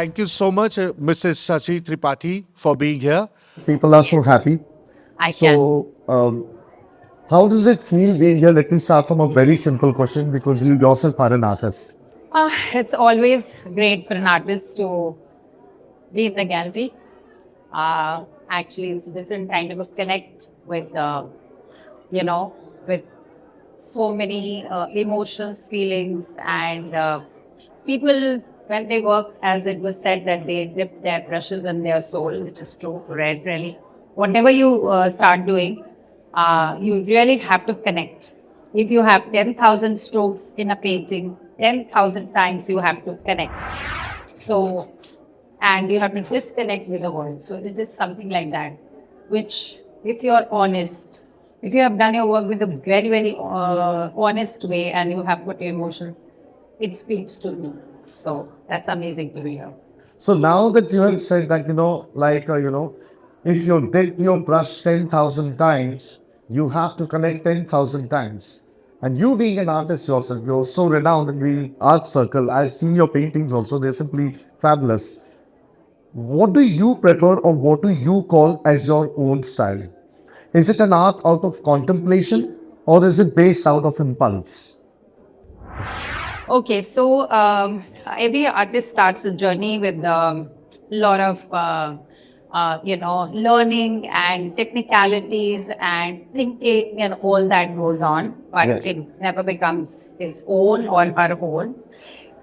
Thank you so much, Mrs. Shashi Tripathi, for being here. People are so happy. I can. So, how does it feel being here? Let me start from a very simple question because you yourself are an artist. It's always great for an artist to be in the gallery. Actually, it's a different kind of a connect with, with so many emotions, feelings, and people when they work, as it was said, that they dip their brushes in their soul, which is true, red, really. Whatever you start doing, you really have to connect. If you have 10,000 strokes in a painting, 10,000 times you have to connect. So, and you have to disconnect with the world. So, it is something like that, which, if you are honest, if you have done your work with a very, very honest way and you have put your emotions, it speaks to me. So, that's amazing to hear. So now that you have said that, if you dip your brush 10,000 times, you have to connect 10,000 times. And you being an artist yourself, you're so renowned in the art circle. I've seen your paintings also, they're simply fabulous. What do you prefer or what do you call as your own style? Is it an art out of contemplation or is it based out of impulse? Okay, so every artist starts a journey with a lot of, learning and technicalities and thinking and all that goes on, but Yes. it never becomes his own or her own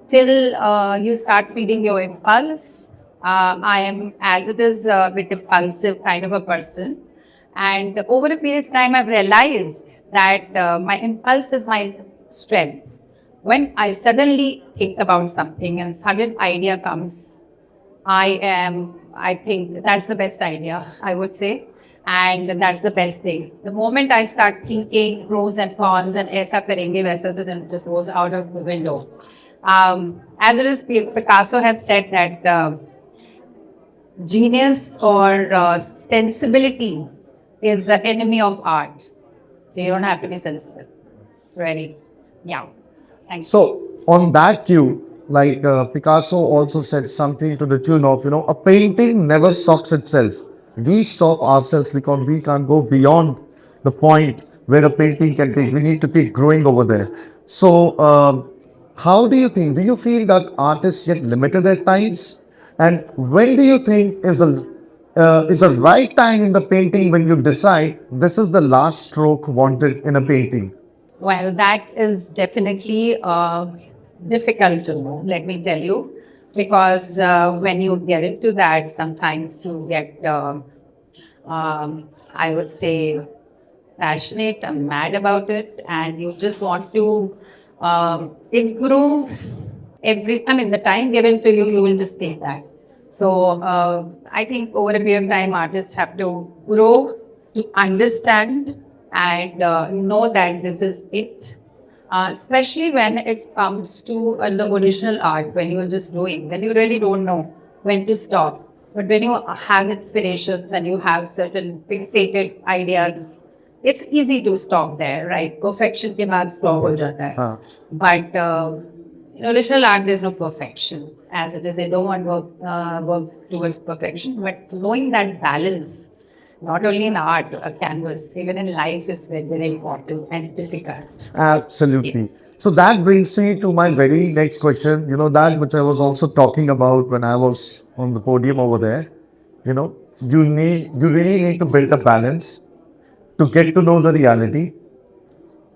till you start feeding your impulse. I am, as it is, a bit impulsive kind of a person. And over a period of time, I've realized that my impulse is my strength. When I suddenly think about something and sudden idea comes, I think that's the best idea, I would say. And that's the best thing. The moment I start thinking pros and cons and aisa karenge, waisa, to then it just goes out of the window. As it is, Picasso has said that genius or sensibility is the enemy of art. So you don't have to be sensible. Ready? Yeah. Thank you. So, on that cue, Picasso also said something to the tune of, a painting never stops itself. We stop ourselves because we can't go beyond the point where a painting can take. We need to keep growing over there. So, how do you think? Do you feel that artists get limited at times? And when do you think is a right time in the painting when you decide this is the last stroke wanted in a painting? Well, that is definitely difficult to know, let me tell you, because when you get into that, sometimes you get, I would say, passionate and mad about it, and you just want to improve the time given to you, you will just take that. So I think over a period of time, artists have to grow to understand and know that this is it. Especially when it comes to the original art, when you're just doing, then you really don't know when to stop. But when you have inspirations and you have certain fixated ideas, it's easy to stop there, right? Perfection ke baad stop ho jata hai. But in original art, there's no perfection. As it is, they don't want work towards perfection. But knowing that balance, not only in art or canvas, even in life, is very, very important and difficult. Absolutely. Yes. So that brings me to my very next question. That which I was also talking about when I was on the podium over there. You really need to build a balance to get to know the reality.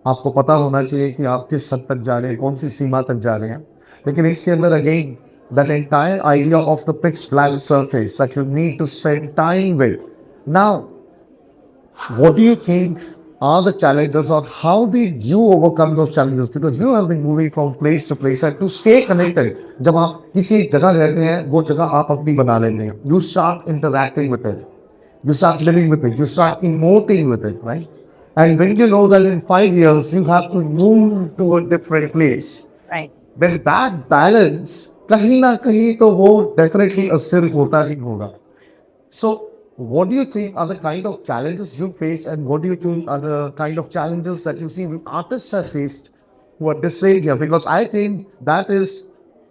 आपको पता होना चाहिए कि आप किस हद तक जा रहे हैं, कौन सी सीमा तक जा रहे हैं. लेकिन इसके अंदर again that entire idea of the pitch black surface that you need to spend time with. Now, what do you think are the challenges or how did you overcome those challenges? Because you have been moving from place to place and to stay connected. जब आप किसी एक जगह रहते हैं, वो जगह आप अपनी बना लेते हैं. You start interacting with it. You start living with it. You start emoting with it, right? And when you know that in 5 years you have to move to a different place, Right. then that balance कहीं ना कहीं तो वो definitely अस्थिर होता ही होगा. So, what do you think are the kind of challenges you face, and what do you think are the kind of challenges that you see artists have faced who are displayed here? Because I think that is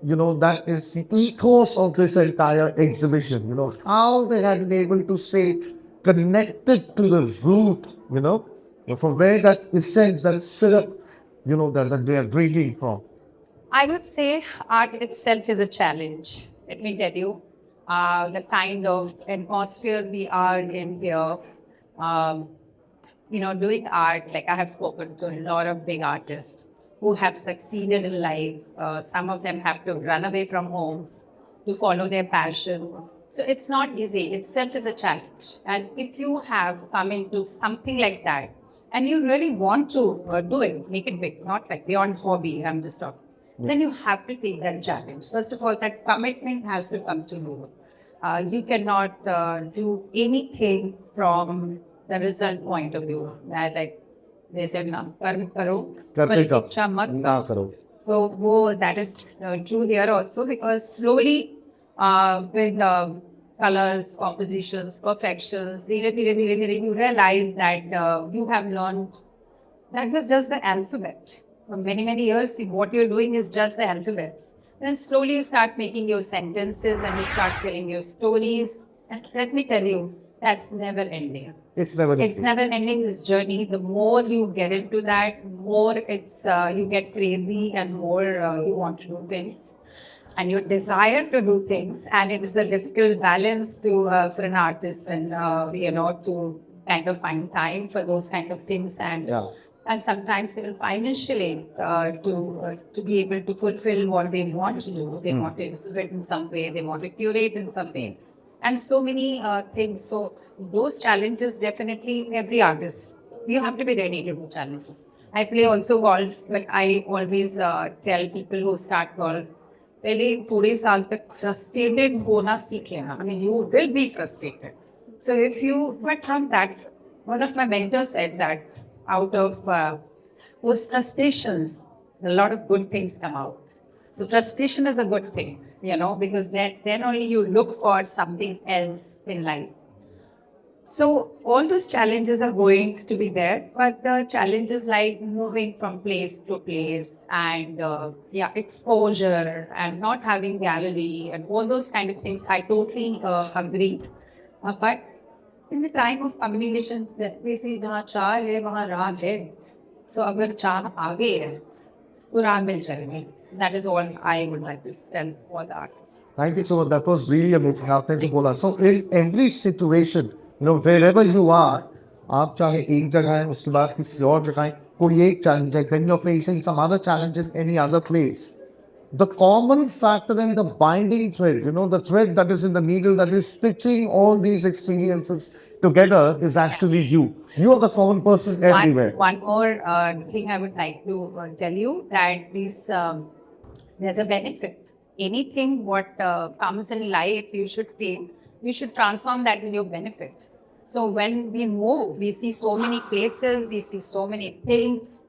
that is the ethos of this entire exhibition. How they had been able to stay connected to the root, from where that essence, that syrup, that they are drinking from. I would say art itself is a challenge. Let me tell you, the kind of atmosphere we are in here, um, doing art, like I have spoken to a lot of big artists who have succeeded in life. Some of them have to run away from homes to follow their passion. So it's not easy. Itself is a challenge. And if you have come into something like that and you really want to do it, make it big, not like beyond hobby, I'm just talking, then you have to take that challenge. First of all, that commitment has to come to you. You cannot do anything from the result point of view. Like they said, na karm karo, Karke par jaao, ichha mat na karo. karo. So that is true here also, because slowly with colors, compositions, perfections, धीरे धीरे धीरे धीरे you realize that you have learned that was just the alphabet. For many, many years, what you're doing is just the alphabets. Then slowly you start making your sentences and you start telling your stories. And let me tell you, that's never ending. It's never It's never ending, this journey. The more you get into that, more it's you get crazy and more you want to do things. And your desire to do things, and it is a difficult balance to for an artist when to kind of find time for those kind of things, and Yeah. and sometimes even financially to be able to fulfill what they want to do. They want to exhibit in some way, they want to curate in some way, and so many things. So those challenges, definitely every artist, you have to be ready to do challenges. I play also golf, but I always tell people who start golf, पहले थोड़े साल तक frustrated होना सीख लेना. I mean, you will be frustrated. So if you, but from that, one of my mentors said that out of those frustrations, a lot of good things come out. So frustration is a good thing, because then only you look for something else in life. So all those challenges are going to be there, but the challenges like moving from place to place and exposure and not having gallery and all those kind of things, I totally agree. But in the time of communication, we say जहाँ चाह है वहाँ राह है. So अगर चाह आगे है, तो राह मिल जाएगी. That is all I would like to tell all the artists. Thank you so much. That was really amazing. Thank you, Bola. So in every situation, wherever you are, आप चाहे एक जगह है, उसके बाद किसी और जगह है, कोई एक challenge है, then you're facing some other challenges any other place. The common factor in the binding thread, the thread that is in the needle that is stitching all these experiences together is actually you. You are the common person everywhere. One more thing I would like to tell you, that there's a benefit. Anything what comes in life, you should transform that in your benefit. So when we move, we see so many places, we see so many things,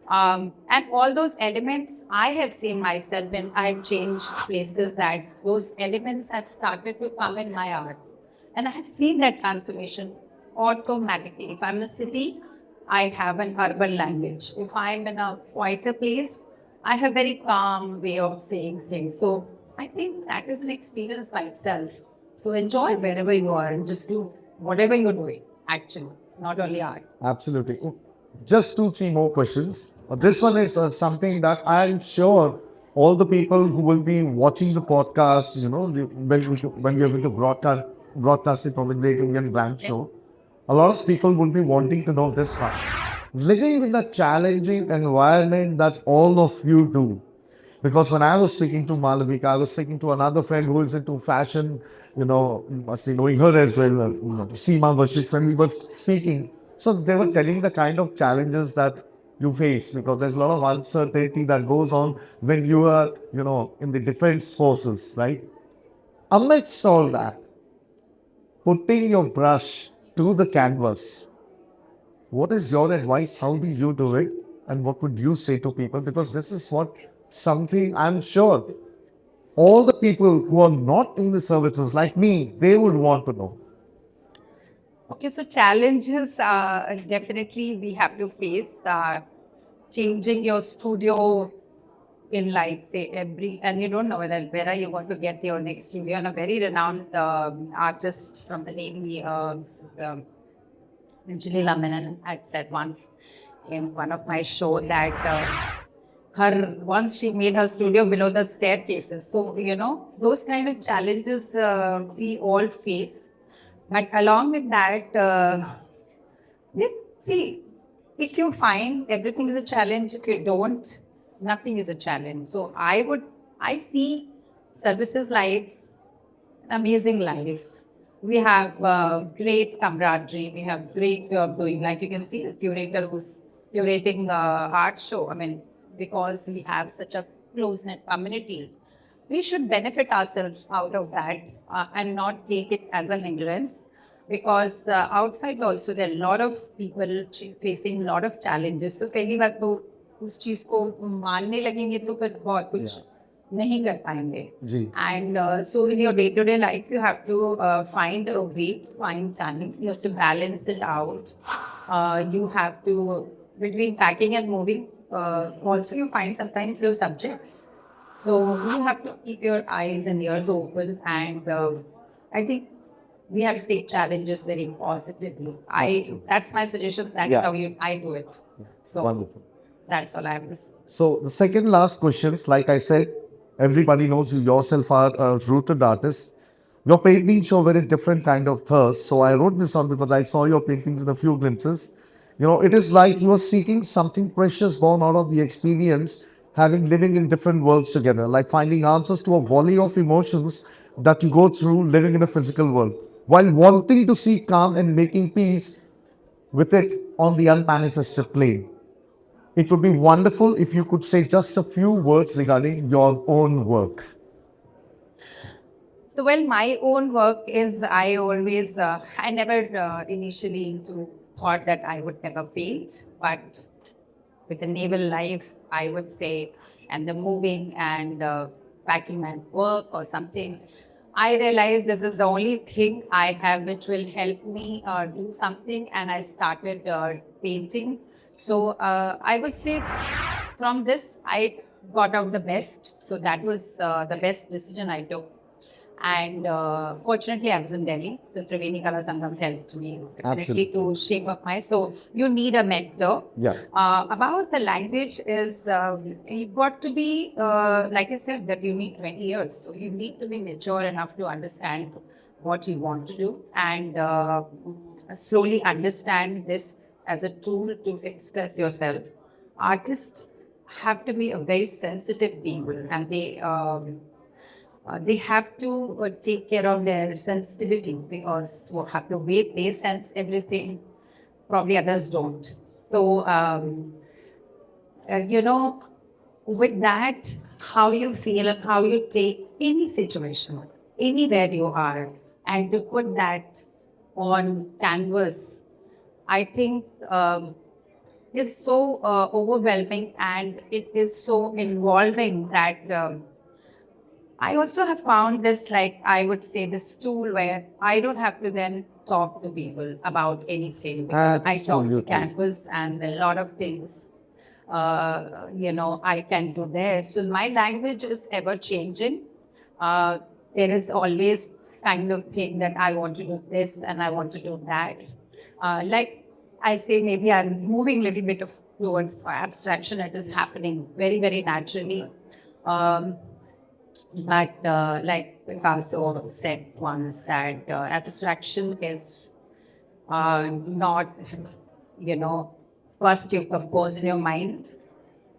and all those elements I have seen myself when I've changed places, that those elements have started to come in my art. And I have seen that transformation automatically. If I'm in a city, I have an urban language. If I'm in a quieter place, I have very calm way of saying things. So I think that is an experience by itself. So enjoy wherever you are and just do whatever you're doing, actually, not only art. Absolutely. Just 2, 3 more questions. This one is something that I'm sure all the people who will be watching the podcast, when we are going to broadcast it on the Great Indian Brand Show, a lot of people will be wanting to know this one. Living in a challenging environment that all of you do. Because when I was speaking to Malavika, I was speaking to another friend who is into fashion, must be knowing her as well, Seema Vashik, when we were speaking. So they were telling the kind of challenges that you face, because there's a lot of uncertainty that goes on when you are, in the defense forces, right? Amidst all that, putting your brush to the canvas, what is your advice? How do you do it? And what would you say to people? Because this is something I'm sure all the people who are not in the services like me, they would want to know. Okay, so challenges definitely we have to face. Changing your studio in like say and you don't know where are you going to get your next studio. And a very renowned artist from the Navy, Jalila Menon, had said once in one of my show that her once she made her studio below the staircases. So those kind of challenges we all face. But along with that, see, if you find everything is a challenge, if you don't, nothing is a challenge. So I see services lives, an amazing life. We have great camaraderie. We have great way of doing. Like you can see the curator who's curating art show. I mean, because we have such a close-knit community, we should benefit ourselves out of that and not take it as a hindrance. Because outside also there are a lot of people facing a lot of challenges. तो पहली बात तो उस चीज को मानने लगेंगे तो फिर बहुत कुछ नहीं कर पाएंगे. जी. And so in your day-to-day life, you have to find a way, find time. You have to balance it out. You have to, between packing and moving, also you find sometimes your subjects. So you have to keep your eyes and ears open. And I think we have to take challenges very positively. That's my suggestion. That's Yeah. how I do it. So Wonderful. that's all I have to say. So the second last questions, like I said, everybody knows you yourself are a rooted artist. Your paintings show very different kind of thirst. So I wrote this on because I saw your paintings in a few glimpses. It is like you are seeking something precious born out of the experience, living in different worlds together, like finding answers to a volley of emotions that you go through living in a physical world, while wanting to see calm and making peace with it on the unmanifested plane. It would be wonderful if you could say just a few words regarding your own work. So, well, my own work is I always, I never initially thought that I would never paint, but with the naval life, I would say, and the moving and packing my work or something, I realized this is the only thing I have which will help me do something, and I started painting. So I would say from this, I got out the best. So that was the best decision I took. And fortunately, I was in Delhi. So Triveni Kala Sangam helped me definitely to shape up so you need a mentor. Yeah. About the language is, you've got to be, like I said, that you need 20 years. So you need to be mature enough to understand what you want to do and slowly understand this as a tool to express yourself. Artists have to be a very sensitive people, and they have to take care of their sensitivity, because the way they sense everything, probably others don't. So, with that, how you feel and how you take any situation, anywhere you are, and to put that on canvas, I think is so overwhelming, and it is so involving that I also have found this, like I would say, this tool where I don't have to then talk to people about anything, because I talk to Absolutely. canvas and a lot of things, I can do there. So my language is ever changing. There is always kind of thing that I want to do this and I want to do that. Like I say, maybe I'm moving a little bit towards abstraction. It is happening very, very naturally. But like Picasso said once, that abstraction is not, first you compose in your mind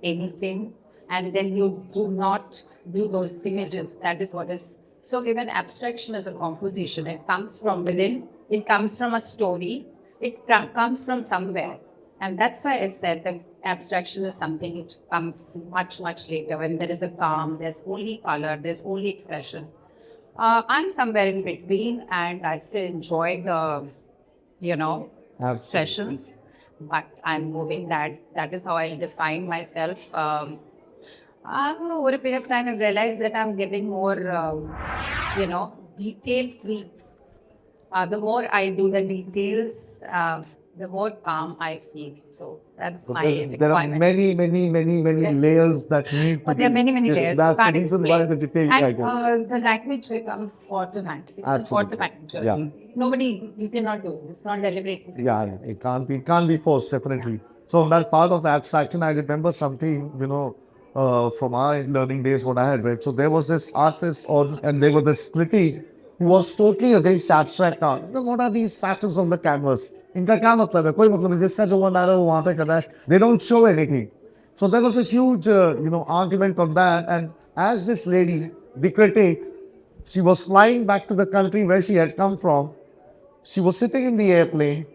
anything, and then you do not do those images. That is what is. So even abstraction is a composition. It comes from within. It comes from a story. It comes from somewhere. And that's why I said that abstraction is something which comes much, much later, when there is a calm, there's only color, there's only expression. I'm somewhere in between, and I still enjoy the, expressions, but I'm moving that. That is how I define myself. Over a period of time, I've realized that I'm getting more, detail freak. The more I do the details, the more calm I feel. So that's my There are requirement. many layers that need to But there are be. many layers. That's the Can't reason why explain. the detail, I And guess. the language becomes automatic. It's an Absolutely. automatic journey. Nobody, you cannot do it. It's not deliberate. Yeah, it can't be forced, definitely. So that part of abstraction, I remember something, from my learning days what I had read. So there was this artist and there was this critic who was totally against abstract art. What are these patterns on the canvas? इनका क्या मतलब है? कोई मतलब नहीं. जिसका जो बना रहा है वो वहाँ पे कर रहा है. They don't show anything. So there was a huge, argument on that. And as this lady, the critic, she was flying back to the country where she had come from. She was sitting in the airplane,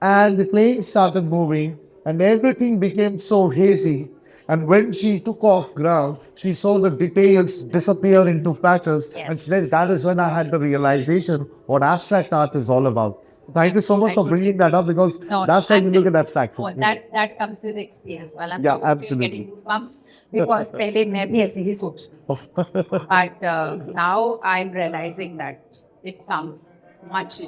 and the plane started moving, and everything became so hazy. And when she took off ground, she saw the details disappear into patches, Yes. and she said, "That is when I had the realization what abstract art is all about." Thank you so much for bringing that up, because No, that's how you look at abstraction. Oh, that comes with experience. Well, I'm Yeah, still absolutely. getting goosebumps because पहले मैं भी ऐसे ही सोचती थी. But now I'm realizing that it comes much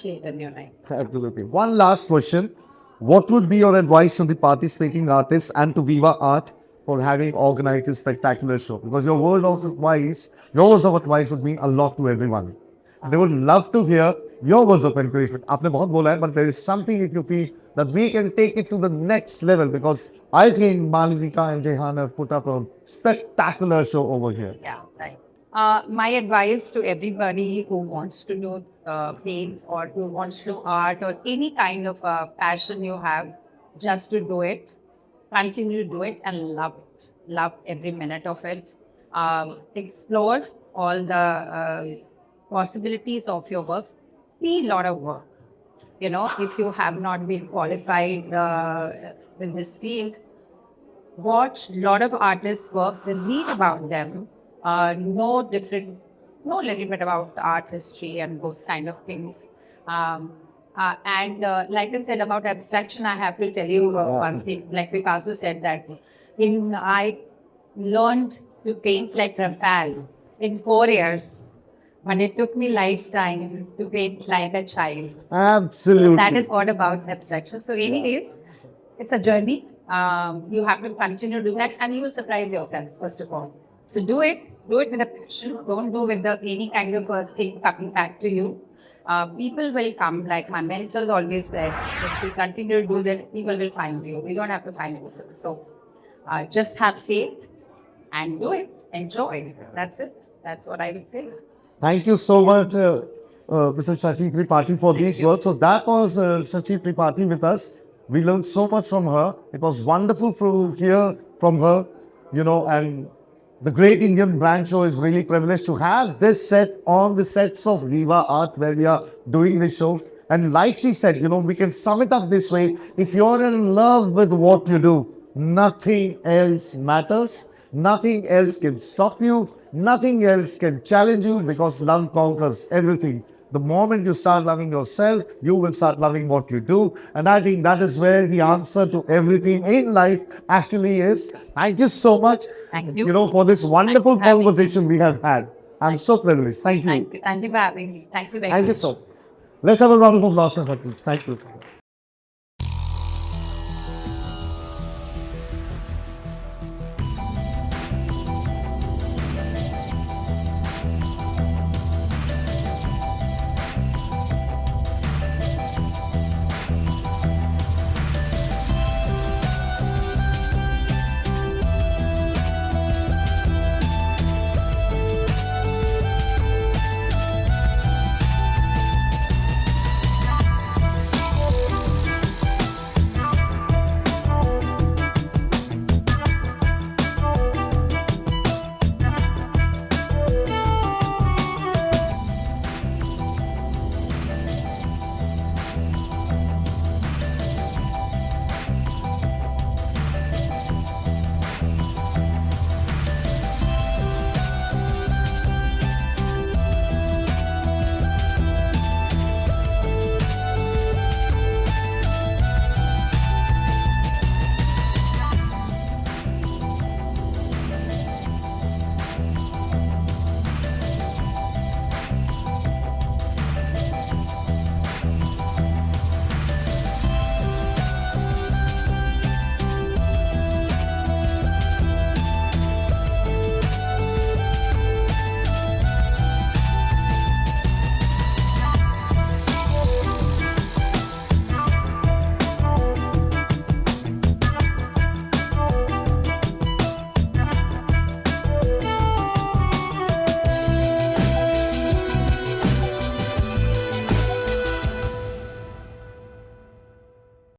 later in your life. Absolutely. One last question. What would be your advice to the participating artists and to Viva Art for having organized this spectacular show? Because your words of advice would mean a lot to everyone. And they would love to hear your words of encouragement. आपने बहुत बोला है, but there is something if you feel that we can take it to the next level, because I think Malvika and Jehan have put up a spectacular show over here. Yeah, right. My advice to everybody who wants to do paint or who wants to do art or any kind of passion you have, just to do it, continue to do it and love it. Love every minute of it. Explore all the possibilities of your work. See a lot of work. If you have not been qualified in this field, watch a lot of artists' work, then read about them, know little bit about art history and those kind of things. And like I said about abstraction, I have to tell you one thing. Like Picasso said that I learned to paint like Raphael in 4 years, but it took me lifetime to paint like a child. Absolutely. That is what about abstraction. So, anyways, it's a journey. You have to continue to do that, and you will surprise yourself. First of all, so do it with a passion. Don't do with any kind of a thing coming back to you. People will come. Like my mentors always said, if you continue to do that, people will find you. You don't have to find people. So, just have faith and do it. Enjoy. That's it. That's what I would say. Thank you so much, Mr. Shashi Tripathi, for these words. So that was Shashi Tripathi with us. We learned so much from her. It was wonderful to hear from her, and the Great Indian Brand Show is really privileged to have this set on the sets of Viva Art where we are doing this show. And like she said, we can sum it up this way. If you're in love with what you do, nothing else matters. Nothing else can stop you. Nothing else can challenge you, because love conquers everything. The moment you start loving yourself, you will start loving what you do. And I think that is where the answer to everything in life actually is. Thank you so much, Thank you. for this wonderful Thank you for having me. conversation we have had. I'm so privileged. Thank you. Thank you for having me. Thank you very Thank you much. so much. Let's have a round of applause for her, please. Thank you.